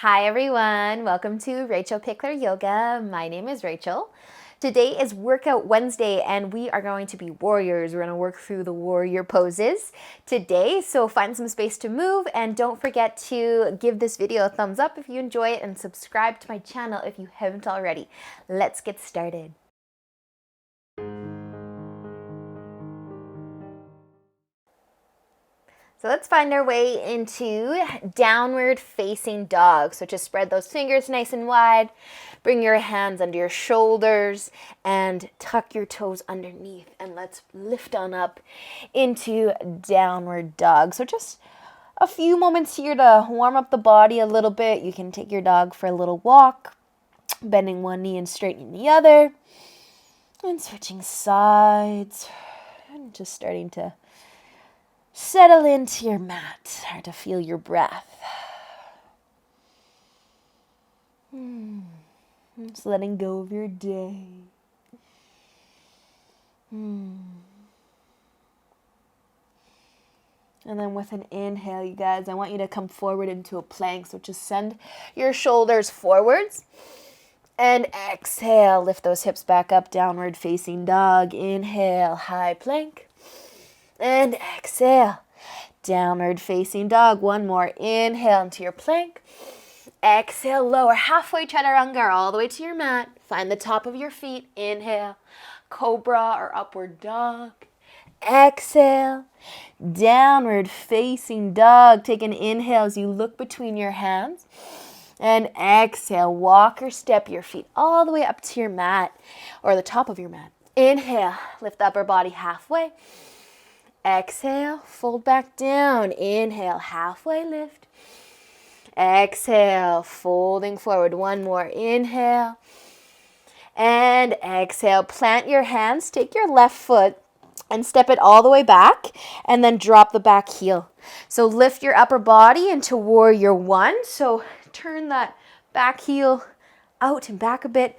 Hi everyone, welcome to Rachel Pichler Yoga. My name is Rachel. Today is Workout Wednesday and we are going to be warriors. We're going to work through the warrior poses today, so find some space to move and don't forget to give this video a thumbs up if you enjoy it and subscribe to my channel if you haven't already. Let's get started. So let's find our way into downward facing dog. So just spread those fingers nice and wide. Bring your hands under your shoulders and tuck your toes underneath. And let's lift on up into downward dog. So just a few moments here to warm up the body a little bit. You can take your dog for a little walk, bending one knee and straightening the other. And switching sides. And just starting to settle into your mat, start to feel your breath. Just letting go of your day. And then with an inhale, you guys, I want you to come forward into a plank. So just send your shoulders forwards. And exhale, lift those hips back up, downward facing dog. Inhale, high plank. And exhale, downward facing dog. One more. Inhale into your plank. Exhale, lower halfway chaturanga all the way to your mat. Find the top of your feet. Inhale, cobra or upward dog. Exhale, downward facing dog. Take an inhale as you look between your hands. And exhale, walk or step your feet all the way up to your mat or the top of your mat. Inhale, lift the upper body halfway. Exhale, fold back down. Inhale, halfway lift. Exhale, folding forward. One more. Inhale. And exhale, plant your hands. Take your left foot and step it all the way back and then drop the back heel. So lift your upper body into warrior one. So turn that back heel out and back a bit.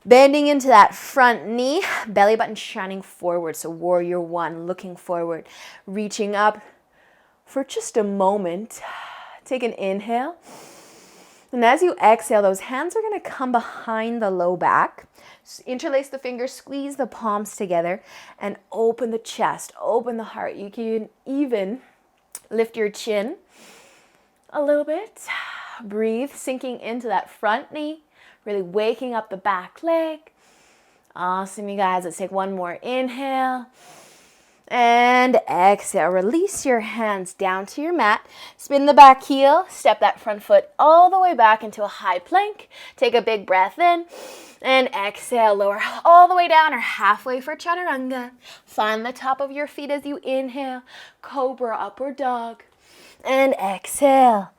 Bending into that front knee, belly button shining forward. So warrior one, looking forward, reaching up for just a moment. Take an inhale. And as you exhale, those hands are going to come behind the low back. So interlace the fingers, squeeze the palms together, and open the chest, open the heart. You can even lift your chin a little bit. Breathe, sinking into that front knee. Really waking up the back leg. Awesome, you guys. Let's take one more inhale. And exhale. Release your hands down to your mat. Spin the back heel. Step that front foot all the way back into a high plank. Take a big breath in. And exhale. Lower all the way down or halfway for chaturanga. Find the top of your feet as you inhale. Cobra, upward dog. And exhale.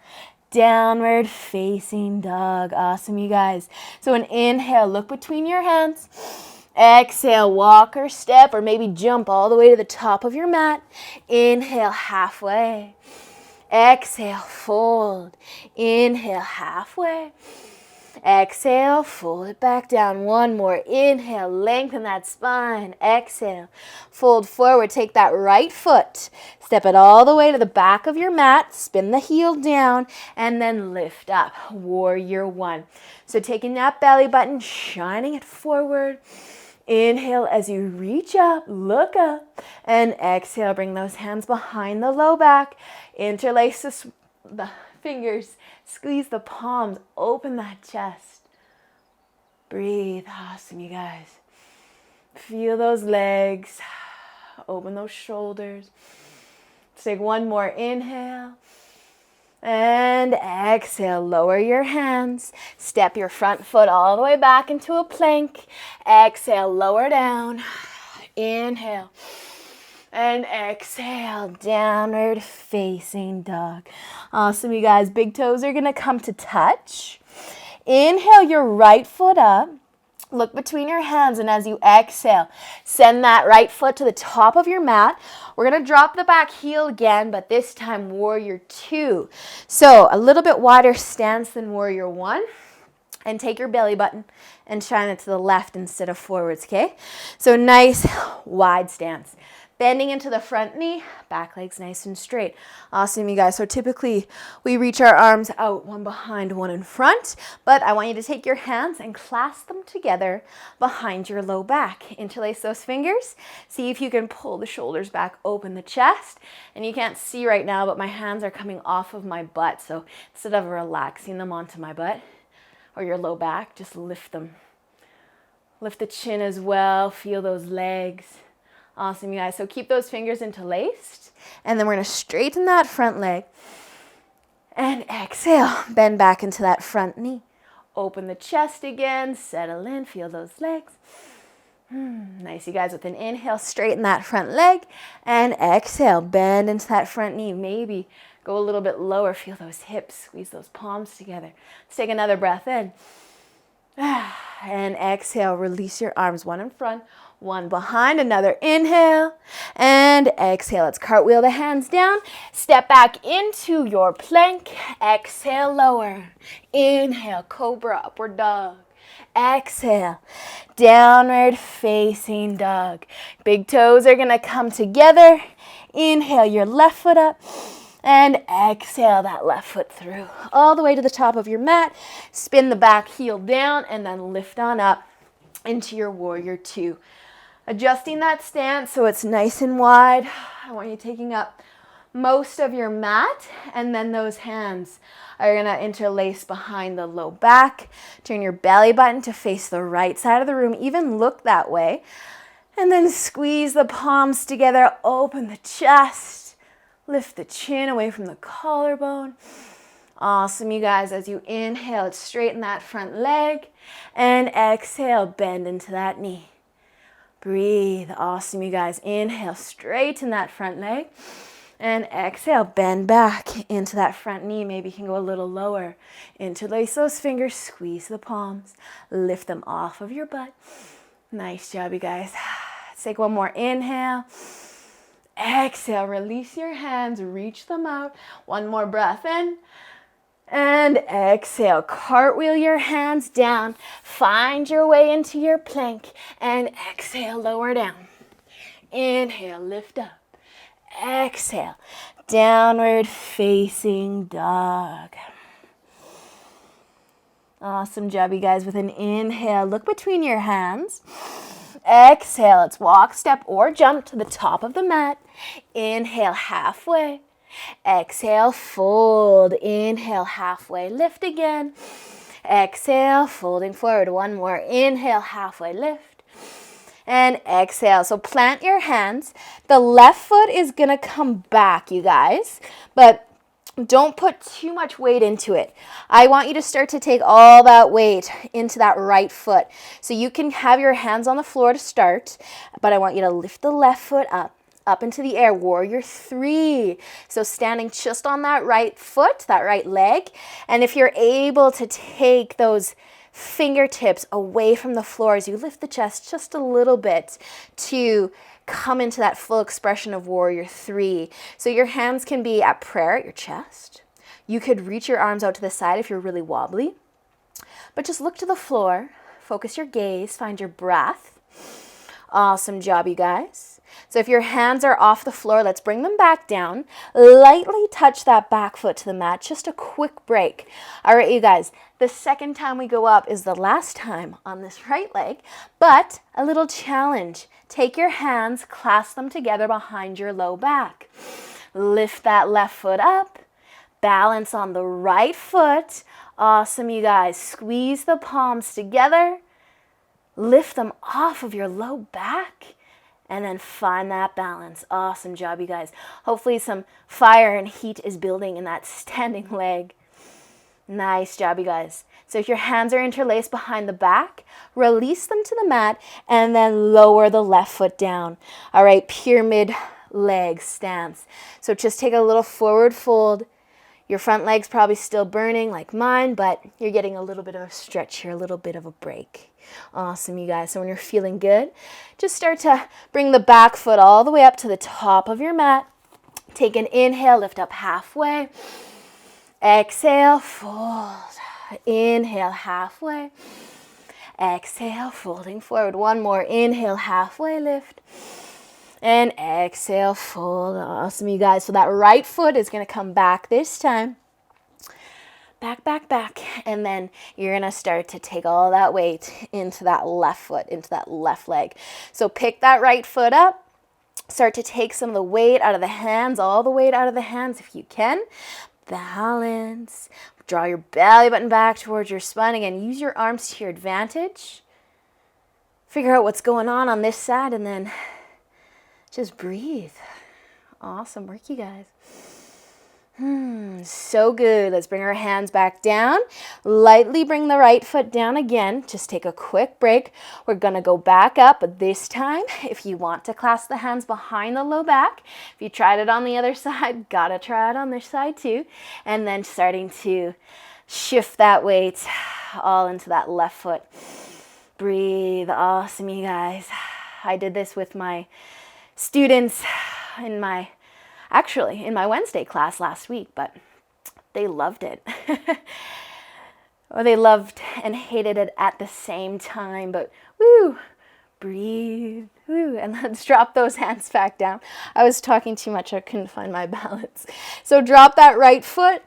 Downward facing dog. Awesome, you guys. So an inhale, look between your hands. Exhale, walk or step or maybe jump all the way to the top of your mat. Inhale, halfway. Exhale, fold. Inhale, halfway. Exhale, fold it back down. One more. Inhale, lengthen that spine. Exhale, fold forward. Take that right foot. Step it all the way to the back of your mat. Spin the heel down and then lift up. Warrior one. So taking that belly button, shining it forward. Inhale as you reach up, look up. And exhale, bring those hands behind the low back. Interlace the fingers. Squeeze the palms, open that chest. Breathe. Awesome, you guys. Feel those legs. Open those shoulders. Let's take one more inhale. And exhale. Lower your hands. Step your front foot all the way back into a plank. Exhale. Lower down. Inhale. And exhale, downward facing dog. Awesome, you guys. Big toes are going to come to touch. Inhale your right foot up. Look between your hands, and as you exhale, send that right foot to the top of your mat. We're going to drop the back heel again, but this time warrior two. So a little bit wider stance than warrior one. And take your belly button and shine it to the left instead of forwards, okay? So nice wide stance. Bending into the front knee, back leg's nice and straight. Awesome, you guys. So typically we reach our arms out, one behind, one in front, but I want you to take your hands and clasp them together behind your low back. Interlace those fingers. See if you can pull the shoulders back, open the chest. And you can't see right now, but my hands are coming off of my butt. So instead of relaxing them onto my butt or your low back, just lift them. Lift the chin as well. Feel those legs. Awesome, you guys. So keep those fingers interlaced. And then we're going to straighten that front leg. And exhale. Bend back into that front knee. Open the chest again. Settle in. Feel those legs. Nice, you guys. With an inhale, straighten that front leg. And exhale. Bend into that front knee. Maybe go a little bit lower. Feel those hips. Squeeze those palms together. Let's take another breath in. And exhale. Release your arms. One in front. One behind, another inhale, and exhale. Let's cartwheel the hands down. Step back into your plank. Exhale, lower. Inhale, cobra, upward dog. Exhale, downward facing dog. Big toes are going to come together. Inhale your left foot up. And exhale that left foot through. All the way to the top of your mat. Spin the back heel down and then lift on up into your warrior two. Adjusting that stance so it's nice and wide. I want you taking up most of your mat, and then those hands are going to interlace behind the low back. Turn your belly button to face the right side of the room. Even look that way. And then squeeze the palms together. Open the chest. Lift the chin away from the collarbone. Awesome, you guys. As you inhale, straighten that front leg. And exhale, bend into that knee. Breathe. Awesome, you guys. Inhale, straighten that front leg. And exhale, bend back into that front knee. Maybe you can go a little lower. Interlace those fingers, squeeze the palms, lift them off of your butt. Nice job, you guys. Let's take one more inhale. Exhale, release your hands, reach them out. One more breath in. And exhale, cartwheel your hands down. Find your way into your plank. And exhale, lower down. Inhale, lift up. Exhale, downward facing dog. Awesome job, you guys. With an inhale, look between your hands. Exhale, let's walk, step, or jump to the top of the mat. Inhale, halfway. Exhale, fold. Inhale, halfway, lift again. Exhale, folding forward. One more. Inhale, halfway, lift. And exhale. So plant your hands. The left foot is going to come back, you guys, but don't put too much weight into it. I want you to start to take all that weight into that right foot. So you can have your hands on the floor to start, but I want you to lift the left foot up into the air. Warrior three. So standing just on that right foot, that right leg. And if you're able to take those fingertips away from the floor as you lift the chest just a little bit to come into that full expression of warrior three. So your hands can be at prayer at your chest. You could reach your arms out to the side if you're really wobbly. But just look to the floor. Focus your gaze. Find your breath. Awesome job, you guys. So if your hands are off the floor, let's bring them back down. Lightly touch that back foot to the mat. Just a quick break. All right, you guys. The second time we go up is the last time on this right leg, but a little challenge. Take your hands, clasp them together behind your low back. Lift that left foot up. Balance on the right foot. Awesome, you guys. Squeeze the palms together. Lift them off of your low back. And then find that balance. Awesome job, you guys. Hopefully some fire and heat is building in that standing leg. Nice job, you guys. So if your hands are interlaced behind the back, release them to the mat and then lower the left foot down. All right, pyramid leg stance. So just take a little forward fold. Your front leg's probably still burning like mine, but you're getting a little bit of a stretch here, a little bit of a break. Awesome, you guys. So when you're feeling good, just start to bring the back foot all the way up to the top of your mat. Take an inhale, lift up halfway. Exhale, fold. Inhale, halfway. Exhale, folding forward. One more. Inhale, halfway lift. And exhale, fold. Awesome, you guys. So that right foot is going to come back this time. Back, back, back. And then you're going to start to take all that weight into that left foot, into that left leg. So pick that right foot up. Start to take some of the weight out of the hands, all the weight out of the hands if you can. Balance. Draw your belly button back towards your spine. Again, use your arms to your advantage. Figure out what's going on this side and then just breathe. Awesome work, you guys. So good. Let's bring our hands back down. Lightly bring the right foot down again. Just take a quick break. We're going to go back up, but this time, if you want to clasp the hands behind the low back, if you tried it on the other side, gotta try it on this side too. And then starting to shift that weight all into that left foot. Breathe. Awesome, you guys. I did this with my students in my Wednesday class last week, but they loved it. Or they loved and hated it at the same time, but woo, breathe, woo, and let's drop those hands back down. I was talking too much, I couldn't find my balance. So drop that right foot,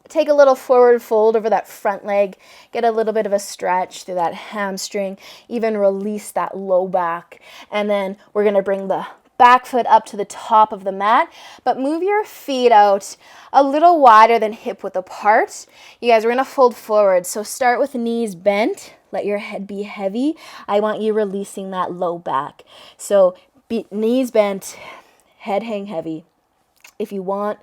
take a little forward fold over that front leg, get a little bit of a stretch through that hamstring, even release that low back, and then we're going to bring the back foot up to the top of the mat, but move your feet out a little wider than hip width apart. You guys, we're going to fold forward. So start with knees bent. Let your head be heavy. I want you releasing that low back. So knees bent, head hang heavy. If you want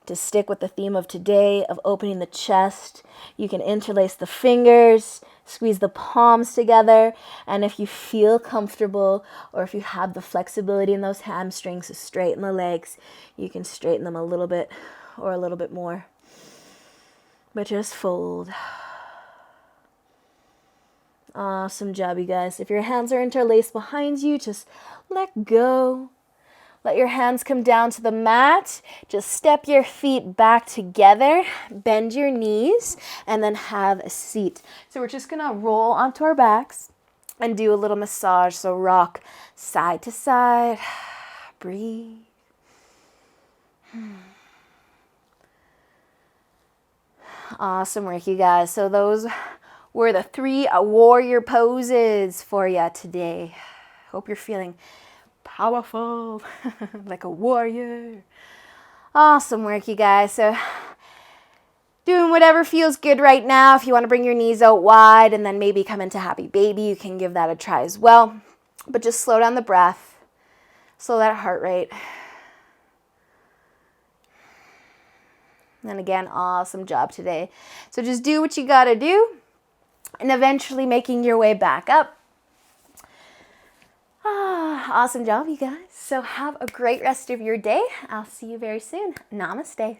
to stick with the theme of today of opening the chest, you can interlace the fingers, squeeze the palms together, and if you feel comfortable or if you have the flexibility in those hamstrings to straighten the legs, you can straighten them a little bit or a little bit more. But just fold. Awesome job, you guys. If your hands are interlaced behind you, just let go. Let your hands come down to the mat. Just step your feet back together, bend your knees, and then have a seat. So we're just gonna roll onto our backs and do a little massage. So rock side to side, breathe. Awesome work, you guys. So those were the 3 warrior poses for you today. Hope you're feeling powerful, like a warrior. Awesome work, you guys. So doing whatever feels good right now. If you want to bring your knees out wide and then maybe come into happy baby, you can give that a try as well. But just slow down the breath, slow that heart rate. And again, awesome job today. So just do what you got to do and eventually making your way back up. Awesome job, you guys. So have a great rest of your day. I'll see you very soon. Namaste.